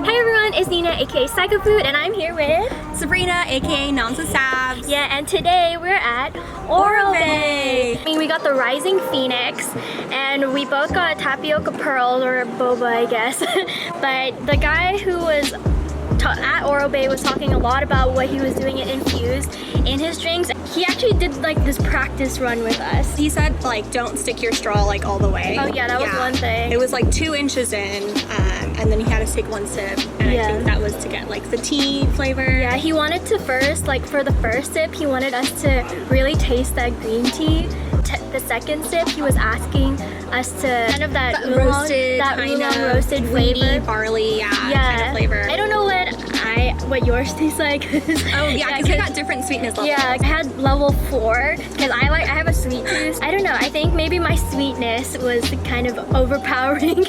Hey everyone, it's Nina aka Saiko Food and I'm here with Sabrina aka NomswithSabs. Yeah, and today we're at Orobae. I mean, we got the Rising Phoenix and we both got tapioca pearls or boba, I guess. But the guy who was at Orobae was talking a lot about what he was doing it infused in his drinks. He actually did like this practice run with us. He said like don't stick your straw like all the way. Oh yeah, that was one thing. It was like 2 inches in and then he had to take 1 sip and I think that was to get like the tea flavor. Yeah, he wanted to first, like for the first sip, he wanted us to really taste that green tea. The second sip, he was asking us to kind of that roasted, roasted flavor, barley, kind of flavor. I don't know what yours tastes like. Oh yeah, because I got different sweetness levels. Yeah, I had level 4 because I have a sweet tooth. I don't know. I think maybe my sweetness was kind of overpowering.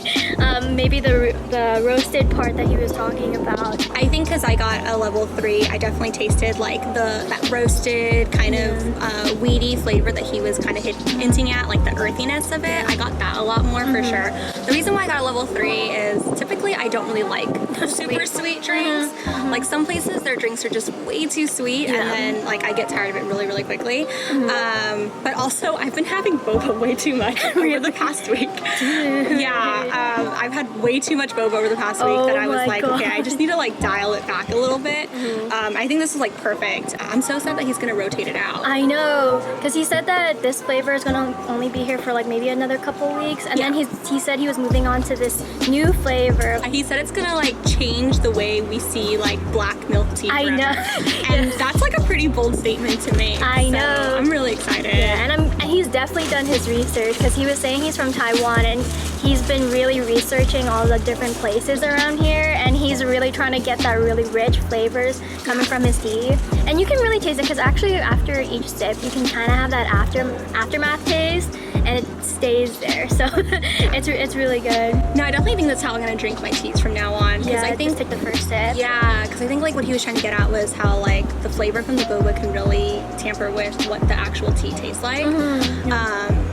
Maybe the roasted part that he was talking about. I think because I got a level 3, I definitely tasted like that roasted kind of weedy flavor that he was kind of hinting at, like the earthiness of it. I got that a lot more for sure. The reason why I got a level 3 is typically I don't really like super sweet drinks. Like some places their drinks are just way too sweet and then like I get tired of it really quickly. But also I've been having boba way too much over the past week. I've had way too much boba over the past week that I was like, okay, I just need to like dial it back a little bit. I think this is like perfect. I'm so sad that he's gonna rotate it out. I know, because he said that this flavor is gonna only be here for like maybe another couple weeks, and then he said he was moving on to this new flavor. He said it's gonna like change the way we see like black milk tea forever. I know. And that's like a pretty bold statement to make. I know. So I'm really excited. Yeah, and he's definitely done his research because he was saying he's from Taiwan and he's been really researching all the different places around here, and he's really trying to get that really rich flavors coming from his tea. And you can really taste it because actually after each sip you can kind of have that aftermath taste and it stays there, so it's really good. No, I definitely think that's how I'm gonna drink my teas from now on. Yeah, I think just take the first sip. Yeah, because I think like what he was trying to get at was how like the flavor from the boba can really tamper with what the actual tea tastes like.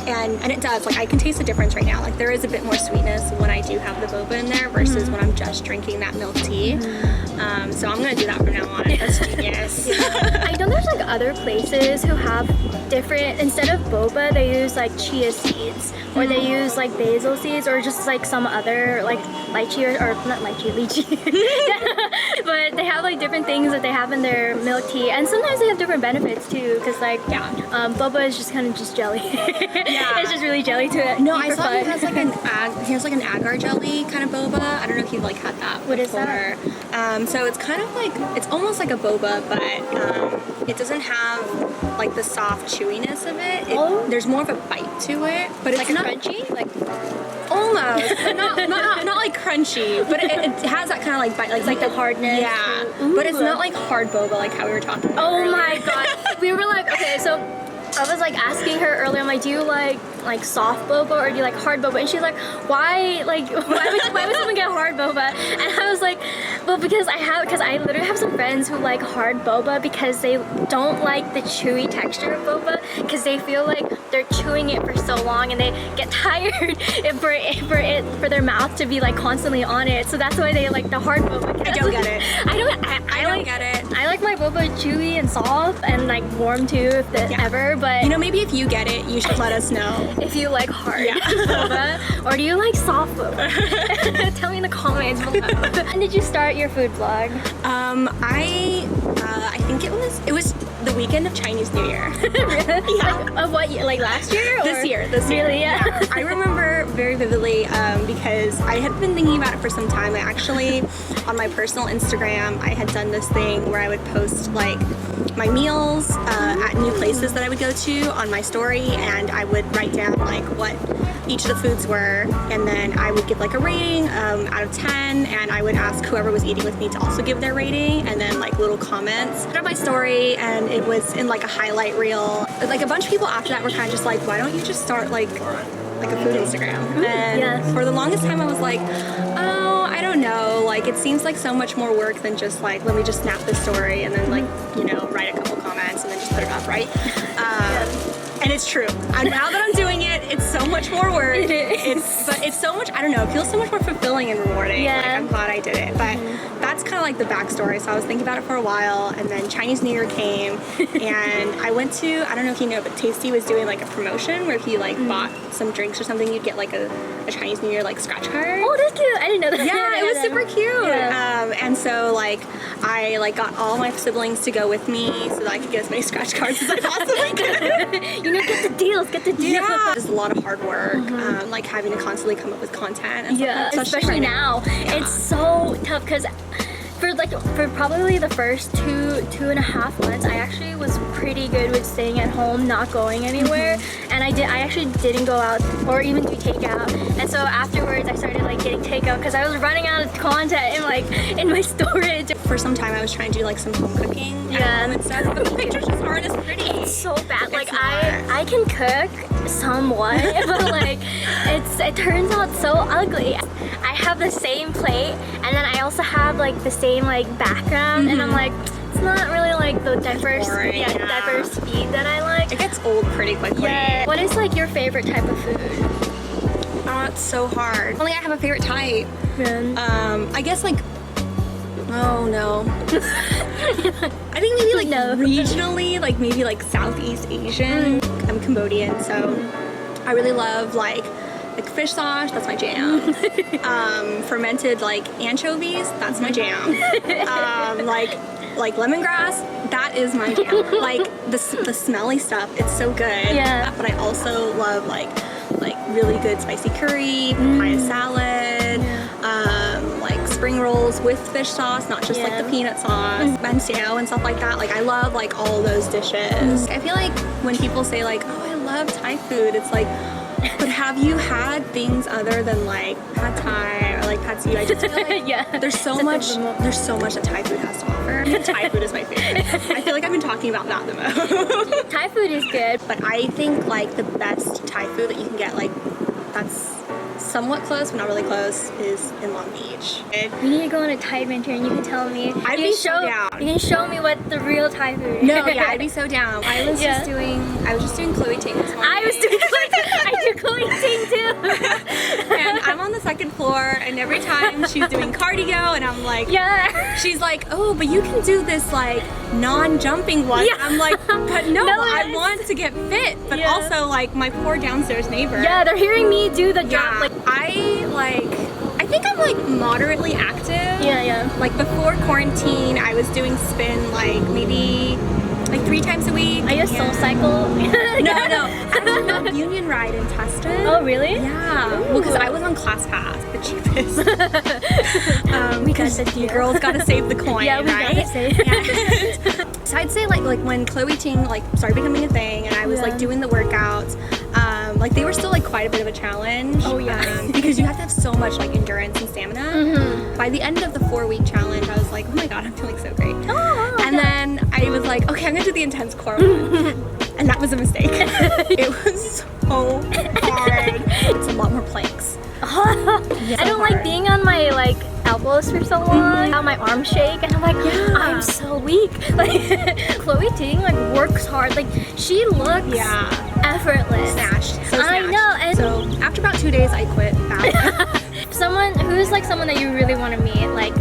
And it does. Like I can taste the difference right now. Like there is a bit more sweetness when I do have the boba in there versus when I'm just drinking that milk tea. So I'm gonna do that from now on. That's genius. I know there's like other places who have different, instead of boba they use like chia seeds or they use like basil seeds or just like some other like lychee or not lychee but they have like different things that they have in their milk tea, and sometimes they have different benefits too, because like boba is just kind of just jelly. It's just really jelly to it. No, I saw he has like an agar jelly kind of boba. I don't know if you've like had that What before. Is that? So it's kind of like, it's almost like a boba, but it doesn't have like the soft chewiness of it. There's more of a bite to it, but it's like not crunchy, like almost, but not like crunchy, but it has that kind of like bite, like the hardness. Yeah, but it's not like hard boba like how we were talking about. Oh my god, we were like, okay, so I was like asking her earlier, I'm like, do you like soft boba or do you like hard boba? And she's like, why would someone get hard boba? And I was like, well, because I literally have some friends who like hard boba because they don't like the chewy texture of boba because they feel like they're chewing it for so long and they get tired for their mouth to be like constantly on it. So that's why they like the hard boba. I don't get it. I don't get it. I like my boba chewy and soft and like warm too if ever, but you know, maybe if you get it, you should let us know. If you like hard boba or do you like soft boba? Tell me in the comments below. When did you start your food vlog? I think it was the weekend of Chinese New Year. Really? Yeah. Of what year? Like last year? Or? This year. Really? Yeah. I remember very vividly because I had been thinking about it for some time. I actually, on my personal Instagram, I had done this thing where I would post like my meals at new places that I would go to on my story, and I would write down like what each of the foods were, and then I would give like a rating out of 10, and I would ask whoever was eating with me to also give their rating, and then like little comments. I put up my story and it was in like a highlight reel. Like a bunch of people after that were kind of just like, why don't you just start like a food Instagram? And for the longest time I was like, oh, I don't know, like it seems like so much more work than just like, let me just snap this story and then like, you know, write a couple comments and then just put it up, right? And it's true. And now that I'm doing it, it's so much more work. But it's so much, I don't know, it feels so much more fulfilling and rewarding. Yeah. Like, I'm glad I did it. But that's kind of like the backstory. So I was thinking about it for a while, and then Chinese New Year came, and I went to, I don't know if you know, but Tasty was doing like a promotion where if you like bought some drinks or something, you'd get like a Chinese New Year like scratch card. Oh, that's cute. I didn't know that. Yeah, it was super cute. Yeah. And so like I like got all my siblings to go with me so that I could get as many scratch cards as I possibly could. You know, get the deals, get the deals. Yeah, it's a lot of hard work, like having to constantly come up with content. And Yeah, stuff. especially right now. It's so tough because for probably the first two and a half months, I actually was pretty good with staying at home, not going anywhere, and I actually didn't go out or even do takeout. And so afterwards, I started like getting takeout because I was running out of content in my storage. For some time, I was trying to do like some home cooking and stuff, but the pictures just aren't as pretty. It's so bad. Like I can cook somewhat, but like it turns out so ugly. I have the same plate, and then I also have like the same like background, and I'm like, it's not really like the diverse, diverse feed that I like. It gets old pretty quickly. Yeah. What is like your favorite type of food? Oh, it's so hard. I don't think I have a favorite type. Yeah. I guess like, oh no. I think maybe like regionally, like maybe like Southeast Asian. I'm Cambodian, so I really love like fish sauce, that's my jam. Fermented like anchovies, that's my jam. Like lemongrass, that is my jam. Like the smelly stuff, it's so good. Yeah. But I also love like really good spicy curry, papaya salad, like spring rolls with fish sauce, not just like the peanut sauce, mansiao and stuff like that. Like I love like all those dishes. I feel like when people say like, oh, I love Thai food, it's like, but have you had things other than like pad Thai or like pad see? I just feel like there's so much that Thai food has to offer. Thai food is my favorite. I feel like I've been talking about that the most. Thai food is good, but I think like the best Thai food that you can get, like that's somewhat close but not really close, is in Long Beach. We need to go on a Thai adventure and you can tell me. I'd be so down. You can show me what the real Thai food is. No, yeah, I'd be so down. I was just doing Chloe Ting this morning. I was doing Chloe Ting. I do Chloe Ting too. And I'm on the second floor, and every time she's doing cardio, and I'm like, she's like, oh, but you can do this like non-jumping one. Yeah. I'm like, but no, I want to get fit, but also like my poor downstairs neighbor. Yeah, they're hearing me do the jump. Like I think I'm like moderately active. Yeah. Like before quarantine, I was doing spin like maybe like 3 times a week. Are you a soul cycle? No. I was on Union Ride in Tustin. Oh, really? Yeah. Well, because I was on ClassPass, the cheapest. Because you girls gotta save the coin, yeah, we right? gotta save. So I'd say like when Chloe Ting like started becoming a thing, and I was like doing the workouts, like they were still like quite a bit of a challenge. Oh yeah. Because you have to have so much like endurance and stamina. By the end of the 4-week challenge, I was like, oh my god, I'm feeling so great. And then I was like, okay, I'm gonna do the intense core one. And that was a mistake. It was so hard. It's a lot more planks. I don't like being on my like elbows for so long. How my arms shake, and I'm like, I'm so weak. Like Chloe Ting like works hard. Like she looks effortless. Snatched. So snatched. I know. And so after about 2 days, I quit. Someone that you really want to meet, like.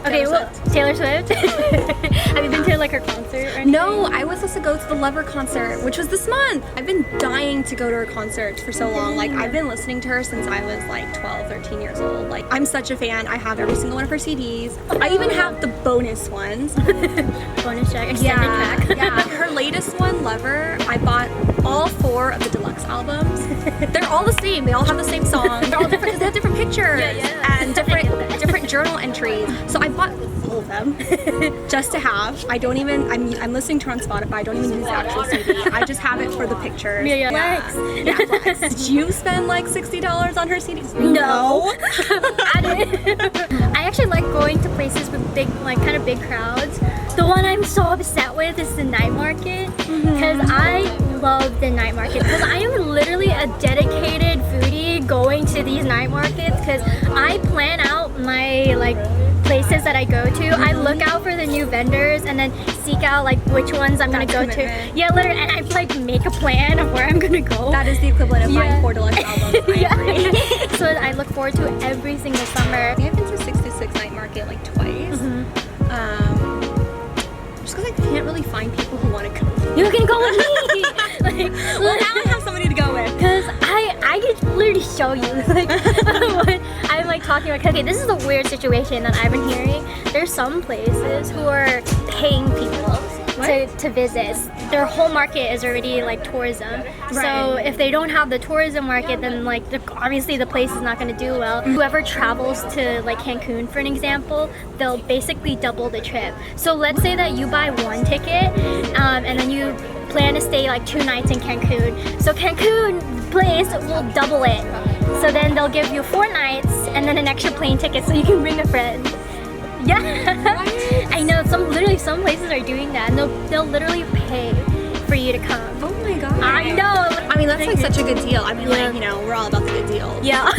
Taylor Swift. Have you been to like her concert or anything? No, I was supposed to go to the Lover concert, which was this month. I've been dying to go to her concert for so long. Like I've been listening to her since I was like 12, 13 years old. Like I'm such a fan. I have every single one of her CDs. I even have the bonus ones. Bonus track, extended track. Yeah. Her latest one, Lover, I bought all 4 of the deluxe albums. They're all the same. They all have the same song. They're all different because they have different pictures and different journal entries. So I bought all of them just to have. I'm listening to her on Spotify. I don't even use the actual CD. I just have it for the pictures. Flex. Flex. Did you spend like $60 on her CDs? No. I didn't. I actually like going to places with big, like kind of big crowds. The one I'm so upset with is the night market, because I love the night market, because I am literally a dedicated foodie going to these night markets, because I plan out my like places that I go to, I look out for the new vendors and then seek out like which ones I'm gonna go to. Yeah, literally, and I like make a plan of where I'm gonna go. That is the equivalent of buying 4 deluxe albums. I So I look forward to every single summer. I've been to 66 Night Market like twice. Just because I can't really find people who want to go. You can go with me. Like, Well, now I have somebody to go with. Because I can literally show you like what I'm like talking about. Okay, this is a weird situation that I've been hearing. There's some places who are paying people to visit. Their whole market is already like tourism. So if they don't have the tourism market, then like obviously the place is not going to do well. Whoever travels to like Cancun, for an example, they'll basically double the trip. So let's say that you buy one ticket and then you plan to stay like 2 nights in Cancun. So Cancun place will double it. So then they'll give you 4 nights and then an extra plane ticket so you can bring a friend. Yeah, I know. Literally some places are doing that, and they'll literally pay for you to come. Oh my god. I know. I mean, that's like such a good deal. I mean, like, you know, we're all about the good deals. Yeah.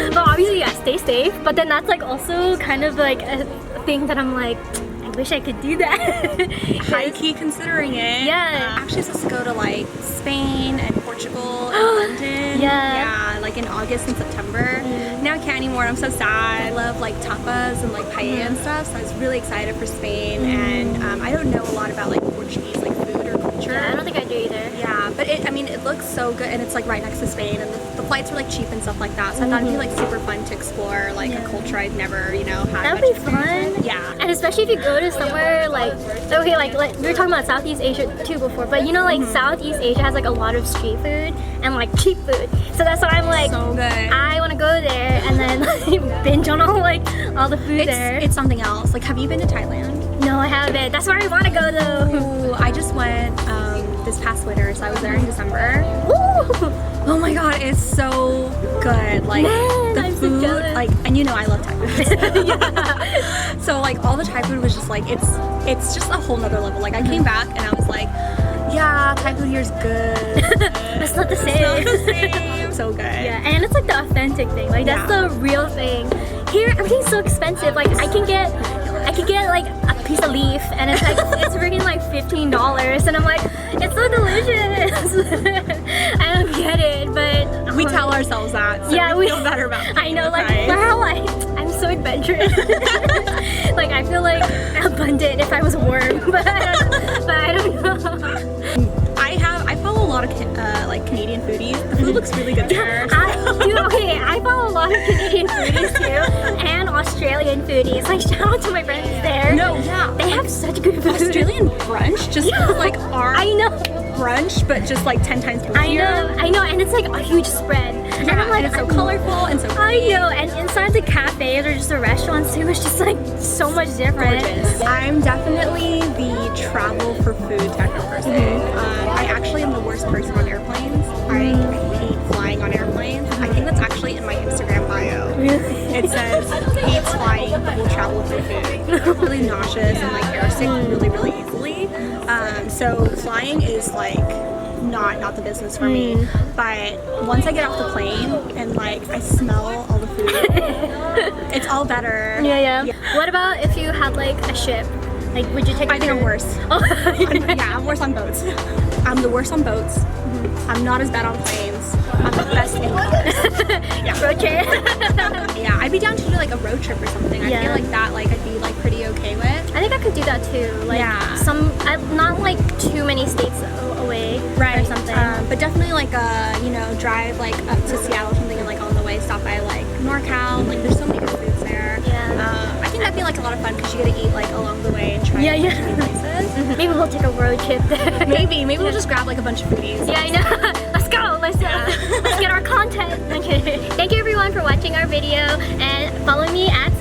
But obviously, yeah, stay safe. But then that's like also kind of like a thing that I'm like, I wish I could do that. High key considering it. Yeah. Actually supposed to go to like Spain and Portugal and London. Yeah. Like in August and September. Now I can't anymore. I'm so sad. I love like tapas and like paella and stuff. So I was really excited for Spain. And I don't know a lot about like Portuguese like food or culture. Yeah, I don't think I do either. Yeah, but I mean, it looks so good, and it's like right next to Spain, and the flights were like cheap and stuff like that. So I thought it'd be like super fun to explore like a culture I'd never, you know, had. That'd be fun. Yeah. And especially if you go to somewhere like, okay, like we were talking about Southeast Asia too before, but you know, like Southeast Asia has like a lot of street food and like cheap food. So that's why I'm like, So good. I want to go there and then like, binge on all the food there. It's something else. Like, have you been to Thailand? No, I haven't. That's where I want to go though. Ooh, I just went this past winter, so I was there in December. Ooh. Oh my god, it's so good. Like, Man, the I'm so food, jealous. like, and you know I love Thai food. So like all the Thai food was just like, it's just a whole nother level. Like I came back and I was like, yeah, Thai food here is good. It's not the same. It's not the same. So good. Yeah, and it's like the authentic thing. Like that's the real thing. Here, everything's so expensive. Like I can get like a piece of leaf, and it's like it's freaking like $15, and I'm like, it's so delicious. I don't get it, but We tell ourselves that, so yeah, we feel better about it. I know, like wow, I'm so adventurous. Like I feel like abundant if I was a worm, but I don't know. I follow a lot of like Canadian foodies. The food looks really good there. I follow a lot of Canadian foodies too, and Australian foodies. Like shout out to my friends there. No, yeah. They have such good food. Australian brunch just feels like our I know. brunch, but just like 10 times more. I know, and it's like a huge spread. Yeah, and I'm like, and it's so colorful and so I know, and inside the cafes or just the restaurants too, it's just like so much different. gorgeous. I'm definitely the travel for food type of person. I actually am the worst person on airplanes. I hate flying on airplanes. I think that's actually in my Instagram bio. Really? It says, hates flying, but will travel for food. Really nauseous and like airsick really, really easily. So flying is like not the business for me. But once I get off the plane and like I smell all the food, it's all better. Yeah. What about if you had like a ship? Like, would you take? I think I'm worse. Oh. Yeah, I'm worse on boats. I'm the worst on boats. I'm not as bad on planes. I'm the best in cars. Yeah. Road trip. Yeah, I'd be down to do like a road trip or something. I feel like that like I'd be like pretty okay with. I think I could do that too. Like not like too many states away or something. But definitely like you know, drive like up to Seattle or something and like on the way stop by like NorCal. Like there's so many good foods there. Yeah. I think that'd be like a lot of fun because you get to eat like along the way and try new places. Maybe we'll take a road trip there. Maybe we'll just grab like a bunch of foodies. Yeah, I know. Let's go. Let's get our content. Okay. Thank you everyone for watching our video, and follow me at